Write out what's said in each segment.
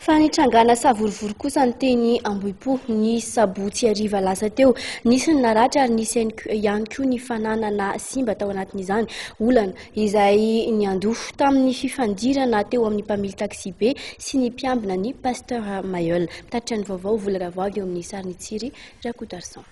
Fanitrangana savorivory kosa ny teny Ambohipo ny sabotsy hariva lasa teo. Nisy ny naratra ary nisy ihany koa ny fananana simba tao anatin'izany. Olana izay niandofo tamin'ny fifandirana teo amin'ny mpamily taxi be sy ny mpiambina ny pasteur Mayol. Mitatitra ny vaovao volana voavy eo amin'ny sariny tsiry Rakodarsan.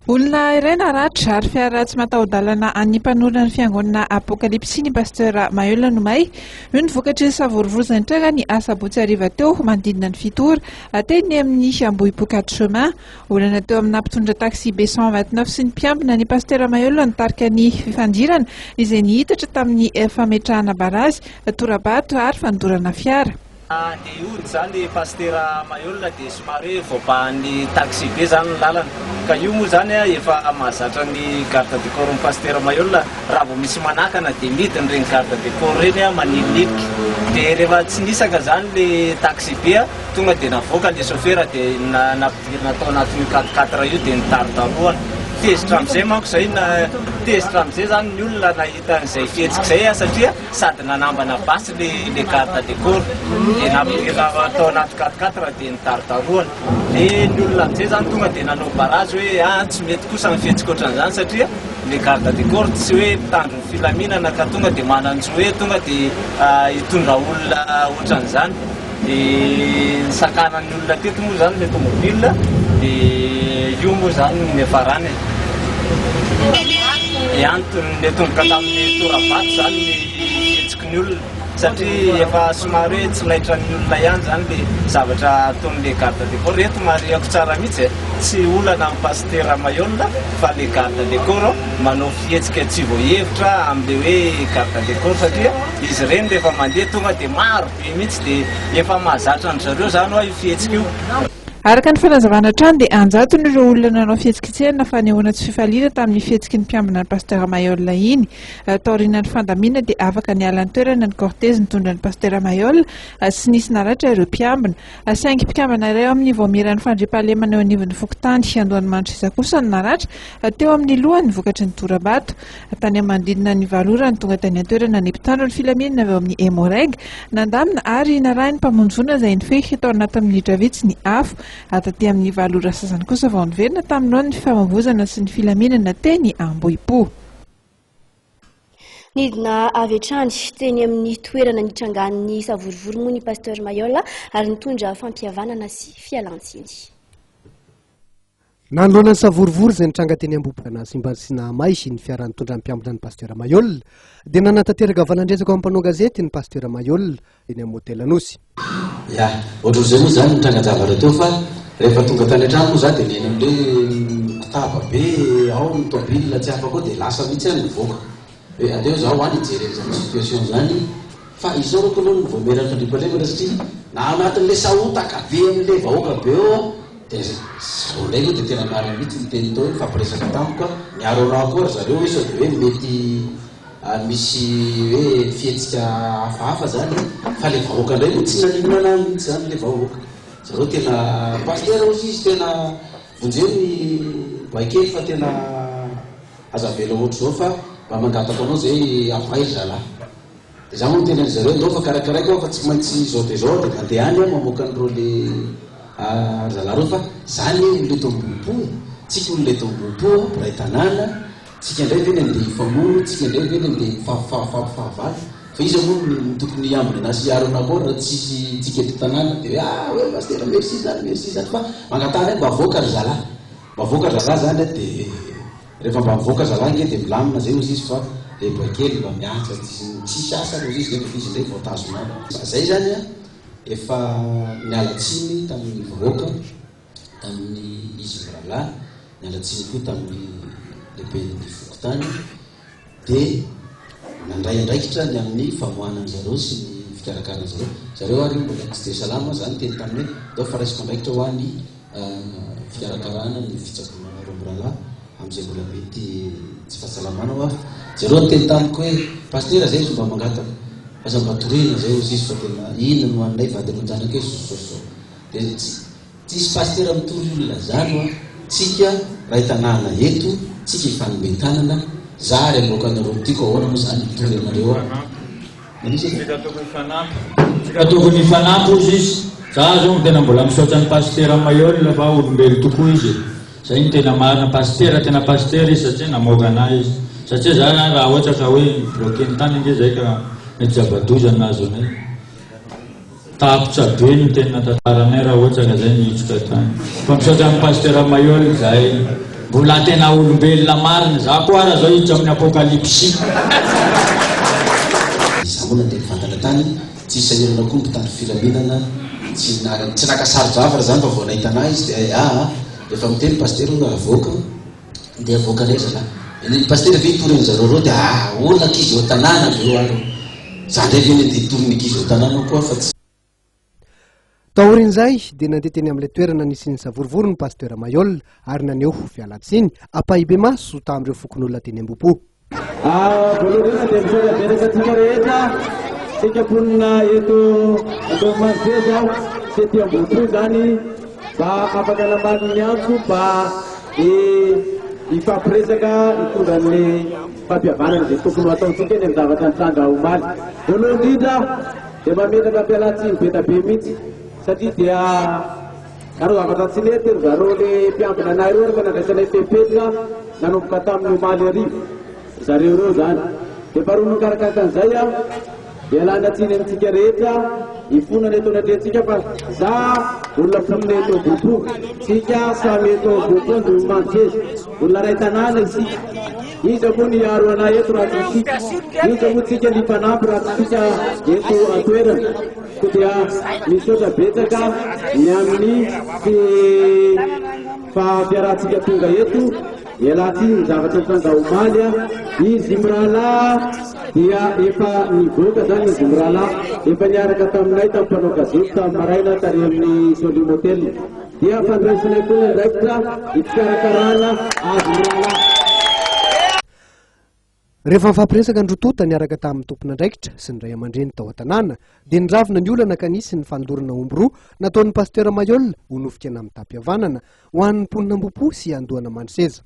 Olona iray naratra ary fiara tsy mataho-dalana any mpanorona ny fiangonana apokalipsy ny pasteur Mayol Nomay. Io ny vokatry savorivory zany tranga ny asabotsy hariva teo mandidina ny fitory ateny amin'ny Ambohipo 4 chemin. Olana teo amina mpitondra taxi B 129 sy ny mpiambina ny pasteur Mayol nitarika ny fifandirana izay nihitatra tamin'ny fametrahana barazy, torabatra ary fandorana fiara. Dia io zany pasteur Mayol dia somary voapahan'ny taxi be zany ny lalana. Ka io moa zany efa mahazatra ny garde du corps ny pasteur Mayol raha vao misy manakana dia midiny regny garde du corps reny manililiky. Dia rehefa tsy nisaka zany le taxi be tonga dia navoaka le chauffeur dia nampidirina tao anatin'io 4x4 io dia nitarotaroana. Tezitra amin'izay manko zay tezitra amin'izay zany ny olona nahita an'izay fihetsika izay satria sady nanambana basy le garde du corps dia nampidirina tao anaty 4x4 dia nitarotaroana. Dia ny olona amin'izay zany tonga dia nanao barazy hoe tsy mety kosa ny fihetsika ohatran'izany satria le garde du corps tsy hoe mpitandro ny filaminana ka tonga dia mananjo hoe tonga dia hitondra olona ohatran'izany. Dia sakanan'ny olona teto moa zany le tomobile dia io moa zany ny farany. Antony le tonga tamin'ny torabato zany ny fihetsiky ny olona satria efa somary hoe tsy laitra ny olona ihany zany le zavatra ataon'le garde du corps. Reto mariako tsara mihitsy tsy olana amin'ny pasteur Mayol fa le garde du corps manao fihetsika tsy voahevitra amin'le hoe garde du corps satria izy ireny rehefa mandeha tonga dia maro be mihitsy dia efa mahazatra ny zareo zany hoe io fihetsika io. Araka ny fanazavana trano dia anjatony ireo olona nanao fihetsika-tsena fanehoana tsy fifaliana tamin'ny fihetsiky ny mpiambina ny pasteur Mayol iny. Taorian'ny fandamina dia afaka ny alan'ny toerana ny cortège nitondra ny pasteur Mayol sy nisy naratra ireo mpiambina. Saingy mpiambina iray amin'ny voamiran'ny fandriampahalemana eo anivon'ny Fokotany Andohanimanitra kosa ny naratra teo amin'ny lohany vokatry ny torabato. Tany manodidina ny valorany tonga tany an-toerana ny mpitandro ny filaminana avy amin'ny Emoreg nandamina ary narahiny mpamonjona izay nifehy tao anaty minitra vitsy ny afo. Taty amin'ny valora sasany kosa vao niverina taminao ny fifamoivoizana sy ny filaminana teny Ambohipo. Nidina avy hatrany teny amin'ny toerana nitrangan'ny savorivory moa ny pasteur Mayol ary nitondra fampihavanana sy fialantsiny. Nanoloana ny savorivory izay nitranga teny Ambohipo na Simba sy Nahamay sy ny fiara nitondra ny mpiambina ny pasteur Mayol dia nanantanteraka valan-dresaka ao ampanao gazety ny pasteur Mayol eny amin'ny hôtel Anosy. Ya, ohatr'izay moa zany nitranga-javatra teo fa rehefa tonga tany an-trano moa za dia neny amin'ilay taba be ao ny tômôbila tsy afaka ao dia lasa mihitsy any nivoaka. Hoe aleo zaho any hijery an'izany situation zany fa izao roko aloha ny voamerany fandriampahalemana satria na anatin'ilay sahotaka be amin'ilay vahoaka be ao dia zareo indray moa dia tena marina mihitsy ny teny tao hoe fampiresaka tampoka miaro anao koa zareo hoe sao dia hoe mety misy hoe fihetsika hafahafa zany fa le vahoaka indray moa tsy naninana mihitsy zany le vahoaka. Zareo tena pasteur ozy izy tena vonjeny baikely fa tena azavela ohatr' zao fa mba mangataka anao zay apairy zalahy. Dia za moa tena zareo ndao fa karakaraika ao fa tsy maintsy zao dia zao dia mandeha any mamoaka an'ireo le zalahy reo fa zany le Ambohipo tsika olona eto Ambohipo ray tanàna tsika indray veny andeha hifamono tsika indray veny andeha fahavalo fa izy moa tokony hiambina sy hiaro anao raha tsisy tsika eto tanàna dia hoe pasteur merci zany fa mangatany mba avoaka ry zalahy zany dia rehefa mba mivoaka zalahy nge dia milamina zay ozy izy fa le baikely mba miantsa tsisy asa ozy izy nefa izy indray voatazonao zay zany efa nialatsiny tamin'ny vahoaka tamin'ny izy vralahy nialatsiny koa tamin'ny lehibe ny Fokotany dia nandray andraikitra ny amin'ny famohanany zareo sy ny fikarakarana zareo ary mbola tsy dia salama zany teny tamin'ny hoe dao fa raisiko andraikitra ho an'ny fikarakarana ny fitsaboana roboralahy amin'izay mbola mety tsy fahasalamana ho avy. Zareo ny teny tamiko hoe pasteur zay izy mba mangataka aza mba torina zay ozy izy fa tena ino no anay vady aman-janaka hoe sososo dia tsisy pasteur mitory olona zany tsika ray tanàna eto tsika ifanomentanana za ary alokanareo tiako ahoana moa zany mitory anareo tokony ifanampy ozy izy za zao tena mbola misaotra ny pastera Mayol fa olombelo tokoa izy zay ny tena marina pastera tena pastera izy satria namoaka anazy izy satria za raha ohatra ka hoe bloqué ny tany nge zay ka mety zabadoza anazy onay tapitra be ny tena tantaranay raha ohatra ka zay nihitsoka tany fa misaotra ny pastera Mayol zay mbola tena olombelona marina za koa raha zao hiditra amin'ny apokalypsy za moa nandeha fantana tany tsy sahirana koa mitandro filaminana tsy nakasary javatra zany fa vao nahita anazy de efa miteny pastera no avoaka de avoaka reza la ny pastera ve toriny zareo reo de olona ankizy eo tanàna reo aro za ndray veny de toriny ankizy eo tanàna koa fa tsy taorin'izay dia nandeha teny amin'ilay toerana nisy ny savorovory ny pastera Mayol ary naneo fialatsiny ampahibe maso tamin'ireo fokon'olona teny Ambohipo. Voalohany dia misaotra betsakatsika rehetra tsika mponina eto Andohamarobe sy ety Ambohipo zany mba afaka lamany ny antso mba ifampiresaka hitondra ny fampihavanana izay tokony ataontsika eny amin'ny zavatra nitranga omaly. Voalohany indrindra dia mametaka ampialatsiny be tabe mihitsy satria dia karo zavatra tsy nety zareo le mpiambina anay reo rehefa nandraisanay fepetrika nanomboka tamin'ny omaly arivo zareo reo zany dia faharoa mikarakaka an'izay dia alana tsiny amintsika rehetra ifonana eto anatrentsika fa za olona mponina eto Ambohipo tsika samy eto Ambohipo no manjezy olona ray tanàna isika iza moa ny aro anay eto raha tsisika iza moa tsika ny fanampy raha tsisika eto atoerana ko dia misaotra betsaka ny amin'ny fiarahantsika tonga eto ialatsiny ny zavatra tranga omaly izy mirala dia efa nivoaka zany izy mirala efa niaraka taminay tamin'ny mpanao gazety tamin'ny maraina tary amin'ny Solim Hotel dia fandraisanay koa ndraikitra ikarakarana azy mirala. Rehefa mifampiresaka androtota niaraka tamin'ny tompon'andraikitra sy ny ray aman-dreny tao an-tanàna dia niravina ny olana ka nisy ny fanodorana omby roa nataon'ny pastera Mayol ho nofikana amin'ny tam-pihavanana ho an'ny mponina Ambohipo sy andohana Manoseza.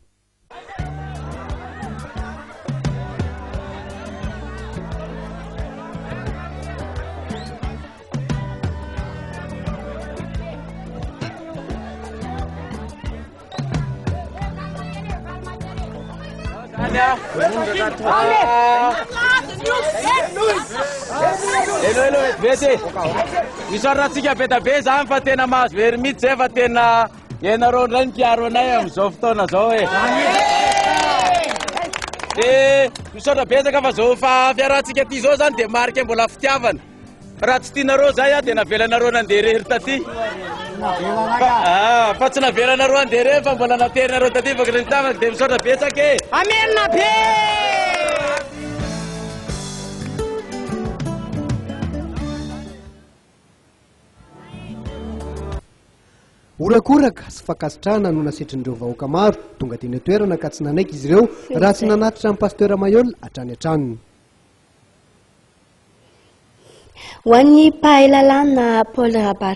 Hello, vete. Misoratsika betabe zany fa tena mahazo hery mihitsy zay fa tena ianareo ndray ny mpiaro anay amin'izao fotoana zao e. De misaotra betsaka fa zao fa fiarahantsika ty zao zany de marika mbola fitiavana. Raha tsy tianareo zay dia navelanareo nandeha rery taty. Fa tsy navelanareo andeha rery fa mbola naterinareo taty fa fitiavana de misaotra betsaka e. Amerina be! Orakoraka sy fakasitrahana no nasitrin'ireo vahoaka maro tonga teny toerana ka tsy nanaiky izy ireo raha tsy nanatitra amin'ny pastera Mayol hatrany an-tranony. Ho an'ny mpahay lalàna Paul Rabar